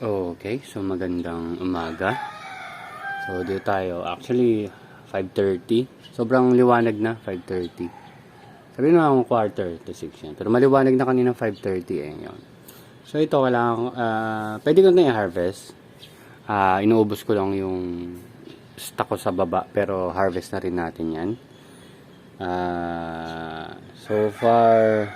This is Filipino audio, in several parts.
Okay, so magandang umaga. So dito tayo, actually 5:30. Sobrang liwanag na, 5:30. Sabihin mo akong quarter to 6 yan. Pero maliwanag na kanina 5:30 yun. So ito, kailangan, pwede ko na i-harvest. Inuubos ko lang yung stock ko sa baba, pero harvest na rin natin yan. So far,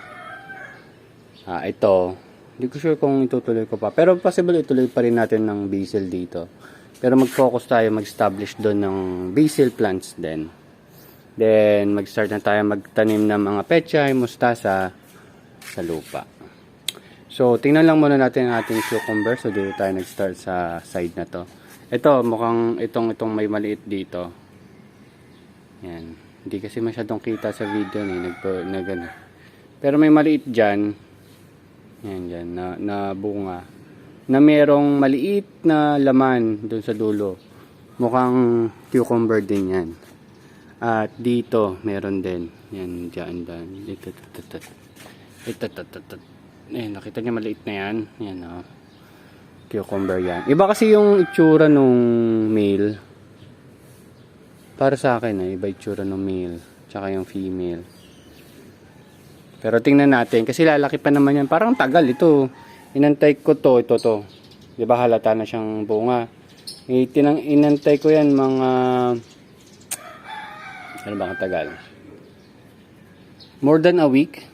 ito, hindi ko sure kung itutuloy ko pa. Pero possible ituloy pa rin natin ng basil dito. Pero mag-focus tayo, mag-establish doon ng basil plants din. Then, mag-start na tayo magtanim ng mga pechay, mustasa sa lupa. So, tingnan lang muna natin ang ating cucumber. So, dito tayo nag-start sa side na to. Ito, mukhang itong may maliit dito. Yan. Hindi kasi masyadong kita sa video na gano'n. Pero may maliit dyan. Yan dyan, na bunga. Na merong maliit na laman dun sa dulo. Mukhang cucumber din yan. At dito, meron din. Yan, dyan. Ito. Nakita niyo maliit na yan. Yan, oh. Cucumber yan. Iba kasi yung itsura nung male. Para sa akin, iba itsura nung male. Tsaka yung female. Pero tingnan natin. Kasi lalaki pa naman yan. Parang tagal ito. Inantay ko to. Ito to. Diba halata na siyang bunga. Inantay ko yan mga... Ano ba ang tagal? More than a week.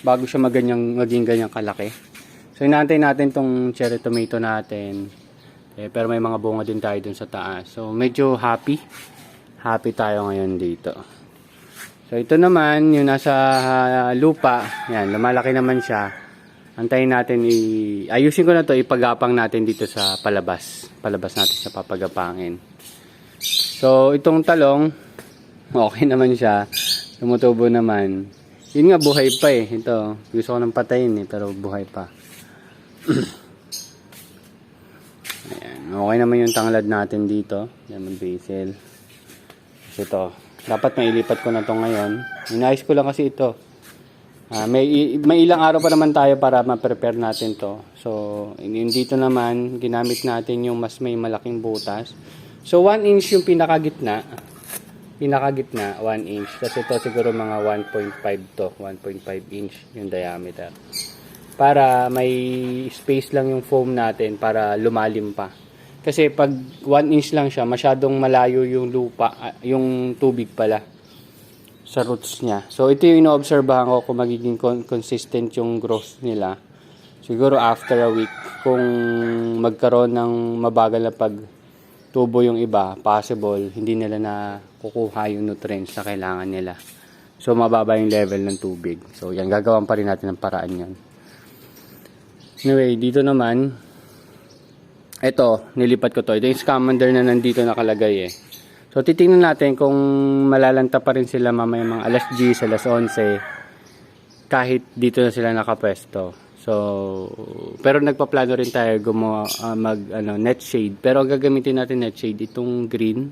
Bago siya maging ganyang kalaki. So inantay natin tong cherry tomato natin. Pero may mga bunga din tayo dun sa taas. So medyo happy. Happy tayo ngayon dito. So ito naman, yung nasa lupa, yan, lumalaki naman siya. Antayin natin, ayusin ko na to, ipagapang natin dito sa palabas. Palabas natin sa papagapangin. So itong talong, okay naman siya. Tumutubo naman. Yun nga, buhay pa Ito, gusto ko nang patayin pero buhay pa. Ayan, okay naman yung tanglad natin dito. Lemon basil. So ito. Dapat mailipat ko na to ngayon. Inayos ko lang kasi ito. May ilang araw pa naman tayo para ma-prepare natin to. So, dito naman, ginamit natin yung mas may malaking butas. So, 1 inch yung pinakagitna. 1 inch. Kasi ito siguro mga 1.5 to. 1.5 inch yung diameter. Para may space lang yung foam natin para lumalim pa. Kasi pag 1 inch lang siya, masyadong malayo yung lupa, yung tubig pala sa roots niya. So ito yung ino-obserbahan ko kung magiging consistent yung growth nila. Siguro after a week, kung magkaroon ng mabagal na pagtubo yung iba, possible, hindi nila na kukuha yung nutrients na kailangan nila. So mababa yung level ng tubig. So yan, gagawin pa rin natin ng paraan yan. Anyway, dito naman, ito, nilipat ko to. Ito yung scamander na nandito nakalagay So, titingnan natin kung malalanta pa rin sila mamaya mga alas 10, alas 11. Kahit dito na sila nakapwesto. So, pero nagpaplano rin tayo gumawa, net shade. Pero gagamitin natin net shade. Itong green.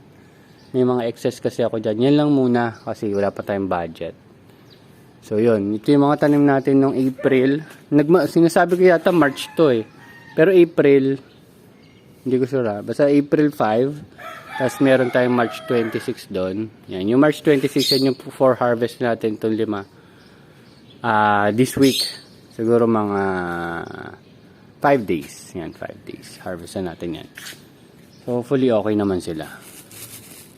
May mga excess kasi ako dyan. Yan lang muna kasi wala pa tayong budget. So, yun. Ito yung mga tanim natin noong April. Sinasabi ko yata March to Pero April... Hindi ko sure basta April 5. Tapos meron tayong March 26 doon. Yan. Yung March 26 yan yung for harvest natin itong 5. This week. Siguro mga 5 days. Yan, 5 days. Harvest na natin yan. So hopefully okay naman sila.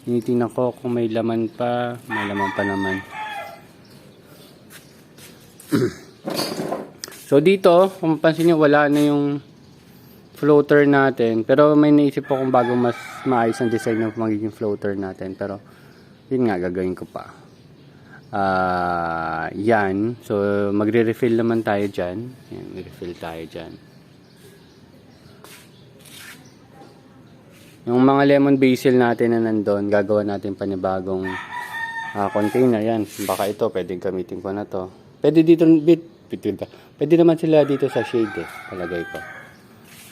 Tinitingnan ko kung may laman pa. May laman pa naman. So dito, kung mapansin nyo, wala na yung floater natin, pero may naisip po kung bagong mas maayos ang design ng magiging floater natin, pero yun nga, gagawin ko pa. Yan, so magre-refill naman tayo dyan. Yan, refill tayo dyan. Yung mga lemon basil natin na nandun, gagawa natin panibagong container. Yan, baka ito, pwedeng gamitin ko na to. Pwede dito, pwede naman sila dito sa shade palagay ko.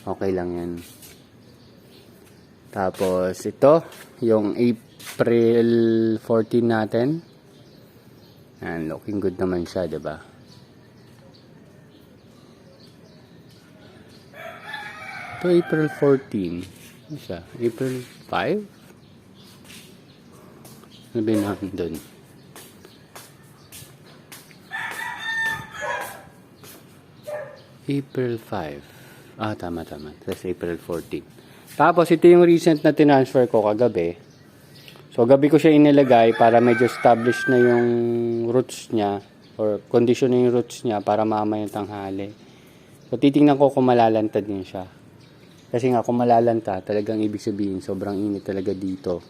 Okay lang yan. Tapos ito, yung April 14 natin. Yan, looking good naman siya, 'di ba? Ito April 14. Ano siya? April 5? Ano ba yun nandun? April 5. Ah, tama. That's April 14. Tapos, ito yung recent na tinransfer ko kagabi. So, gabi ko siya inilagay para medyo established na yung roots niya or condition na yung roots niya para mamayang tanghali. So, titingnan ko kung malalantad din siya. Kasi nga, kung malalanta, talagang ibig sabihin, sobrang init talaga dito.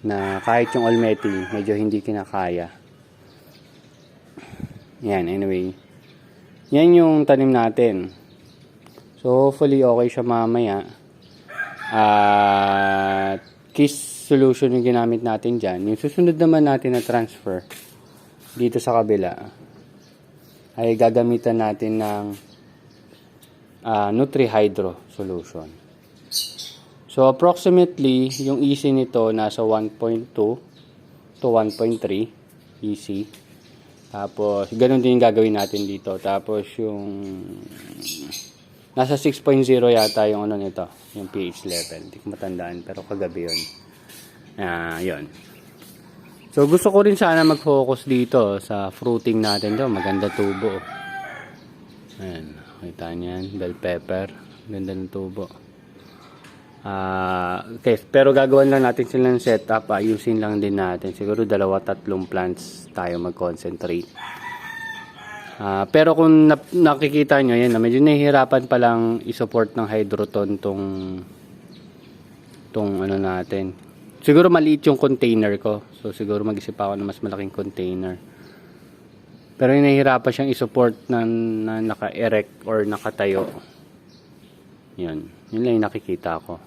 Na kahit yung almeti, medyo hindi kinakaya. Yan, anyway. Yan yung tanim natin. So, hopefully, okay siya mamaya. At kiss solution yung ginamit natin dyan. Yung susunod naman natin na transfer dito sa kabila ay gagamitan natin ng Nutri-Hydro solution. So, approximately, yung EC nito nasa 1.2 to 1.3 EC. Tapos, ganun din yung gagawin natin dito. Tapos, yung nasa 6.0 yata yung ano nito, yung pH level. Hindi ko matandaan, pero kagabi yun. Yun. So, gusto ko rin sana mag-focus dito sa fruiting natin daw. Maganda tubo. Ayan. Kita niyan. Bell pepper. Ganda ng tubo. Okay. Pero gagawin lang natin sila ng setup. Ayusin lang din natin. Siguro 2-3 plants tayo mag-concentrate. Pero kung nakikita nyo, yan, medyo nahihirapan palang isupport ng hydroton tong ano natin. Siguro maliit yung container ko. So siguro mag-isip ako ng mas malaking container. Pero nahihirapan siyang isupport na naka-erect or nakatayo. Yan. Yun lang yung nakikita ko.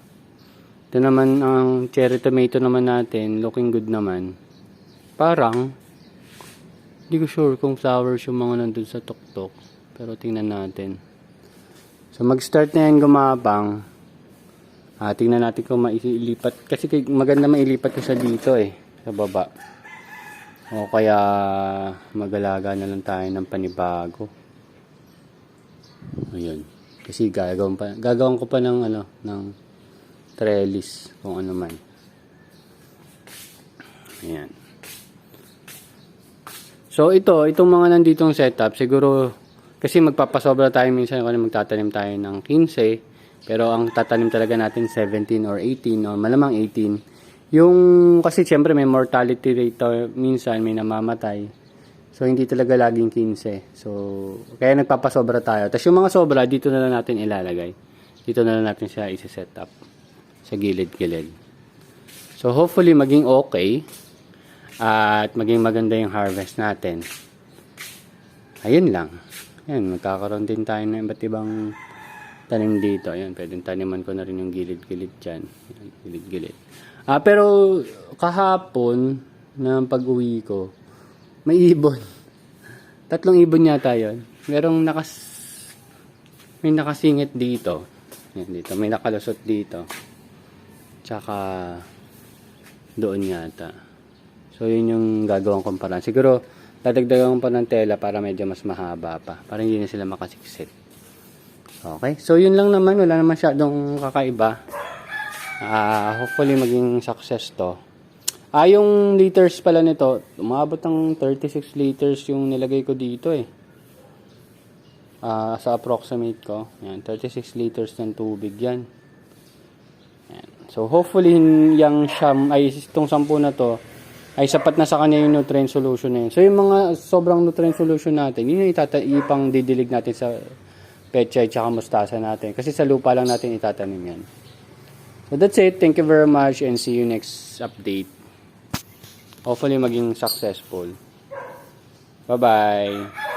Ito naman ang cherry tomato naman natin. Looking good naman. Parang hindi ko sure kung flowers yung mga nandun sa tuktok. Pero tingnan natin. So mag-start na yan gumapang. Tingnan natin kung mailipat. Kasi maganda mailipat ko siya dito sa baba. O kaya mag-alaga na lang tayo ng panibago. Ayun. Kasi gagawin ko pa ng ng trellis kung ano man. Ayan. So itong mga nanditong setup, siguro kasi magpapasobra tayo minsan kung magtatanim tayo ng 15, pero ang tatanim talaga natin 17 or 18 or malamang 18. Yung kasi siyempre may mortality rate minsan may namamatay. So hindi talaga laging 15. So kaya nagpapasobra tayo. Tapos yung mga sobra dito na lang natin ilalagay. Dito na lang natin siya i-set up sa gilid-gilid. So hopefully maging okay at maging maganda yung harvest natin. Ayun lang. Ayan, magkakaroon din tayo ng iba't ibang tanim dito. Ayan, pwedeng taniman ko na rin yung gilid-gilid dyan. Ayan, gilid-gilid. Pero kahapon na pag-uwi ko, may ibon. 3 ibon yata yun. May nakasingit dito. Ayan, dito. May nakalusot dito. Tsaka doon yata. So yun yung gagawang kumpara. Siguro dadagdagan pa ng tela para medyo mas mahaba pa. Para hindi na sila makasiksit. Okay. So yun lang naman. Wala naman masyadong kakaiba. Hopefully maging success to. Yung liters pala nito, umabot ng 36 liters yung nilagay ko dito sa approximate ko. Yan, 36 liters ng tubig yan. Yan. So hopefully yung itong 10 na to ay sapat na sa kanya yung nutrient solution na yun. So yung mga sobrang nutrient solution natin, yun yung ipang didilig natin sa pechay tsaka mustasa natin. Kasi sa lupa lang natin itatanim yan. So that's it. Thank you very much and see you next update. Hopefully maging successful. Bye-bye.